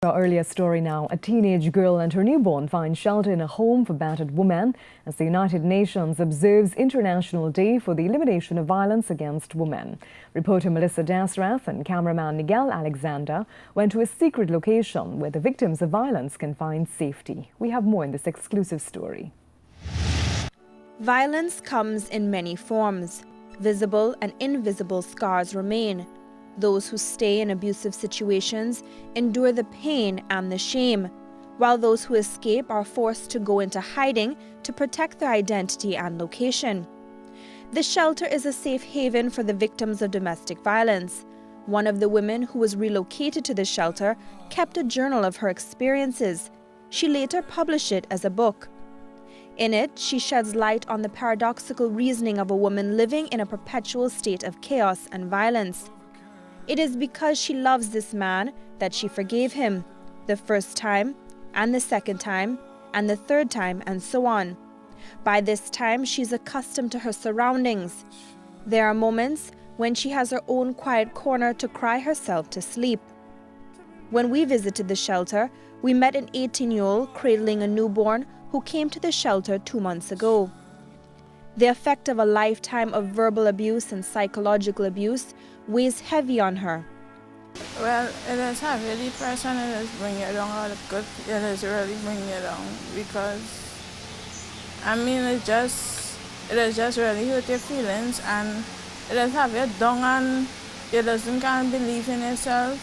Our earlier story now. A teenage girl and her newborn find shelter in a home for battered women as the United Nations observes International Day for the Elimination of Violence Against Women. Reporter Melissa Dasrath and cameraman Miguel Alexander went to a secret location where the victims of violence can find safety. We have more in this exclusive story. Violence comes in many forms. Visible and invisible scars remain. Those who stay in abusive situations endure the pain and the shame, while those who escape are forced to go into hiding to protect their identity and location. The shelter is a safe haven for the victims of domestic violence. One of the women who was relocated to the shelter kept a journal of her experiences. She later published it as a book. In it, she sheds light on the paradoxical reasoning of a woman living in a perpetual state of chaos and violence. It is because she loves this man that she forgave him, the first time, and the second time, and the third time, and so on. By this time, she's accustomed to her surroundings. There are moments when she has her own quiet corner to cry herself to sleep. When we visited the shelter, we met an 18-year-old cradling a newborn who came to the shelter 2 months ago. The effect of a lifetime of verbal abuse and psychological abuse weighs heavy on her. Well, it is heavy depression, it is bringing you down all the good, it is really bringing you down because, I mean, it is just really hurt your feelings and it is have you down and you can't believe in yourself,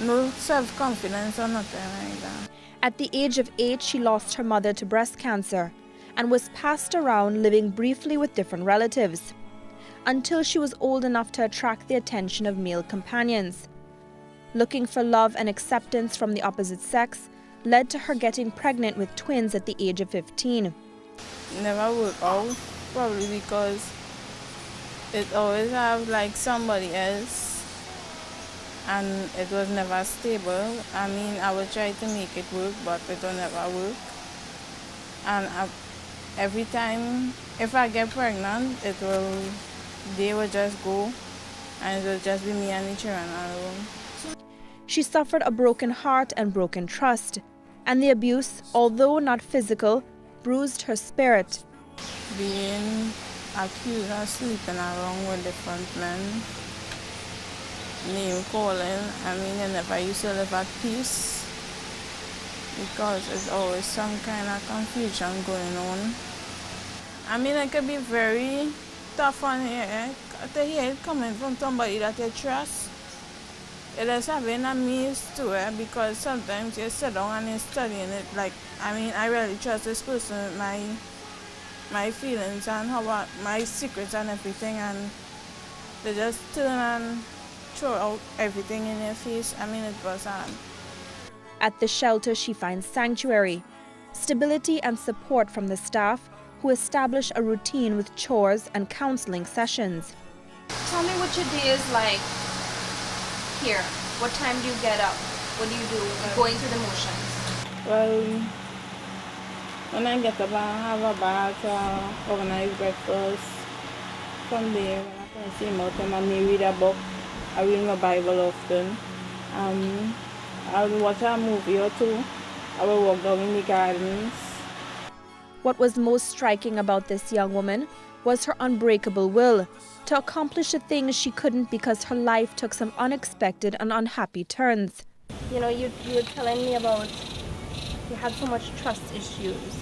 no self-confidence or nothing like that. At the age of 8, she lost her mother to breast cancer and was passed around living briefly with different relatives, until she was old enough to attract the attention of male companions. Looking for love and acceptance from the opposite sex led to her getting pregnant with twins at the age of 15. Never worked out, probably because it always have like somebody else and it was never stable. I mean, I would try to make it work, but it will never work. And every time, if I get pregnant, they will just go and it will just be me and the children alone. She suffered a broken heart and broken trust, and the abuse, although not physical, bruised her spirit. Being accused of sleeping around with different men, name calling, I mean, you never used to live at peace because there's always some kind of confusion going on. I mean, it could be very tough on here to hear it coming from somebody that you trust. It is having a means to it because sometimes you sit down and you're studying it like, I mean, I really trust this person with my feelings and my secrets and everything, and they just turn and throw out everything in your face. I mean, it was hard. At the shelter, she finds sanctuary, stability and support from the staff who establish a routine with chores and counseling sessions. Tell me what your day is like here. What time do you get up? What do you do? Going through the motions? Well, when I get up, I have a bath, organize breakfast. From there, when I can see more time, I may read a book. I read my Bible often. I will watch a movie or two. I will walk down in the gardens. What was most striking about this young woman was her unbreakable will to accomplish the things she couldn't because her life took some unexpected and unhappy turns. You know, you were telling me about you had so much trust issues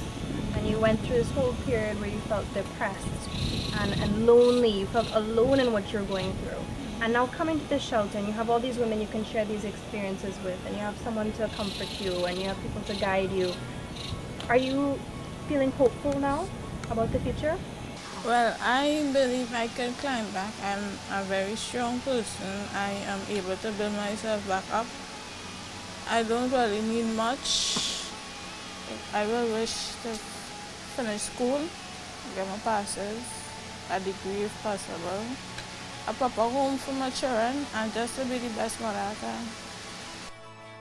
and you went through this whole period where you felt depressed and lonely. You felt alone in what you're going through. And now coming to this shelter and you have all these women you can share these experiences with and you have someone to comfort you and you have people to guide you. Are you feeling hopeful now about the future? Well, I believe I can climb back. I'm a very strong person. I am able to build myself back up. I don't really need much. I will wish to finish school, get my passes, a degree if possible, a proper home for my children, and just to be the best mother I can.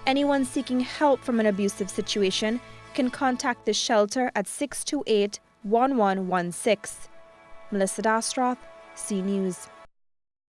Anyone seeking help from an abusive situation can contact the shelter at 628-1116. Melissa Dasrath, C News.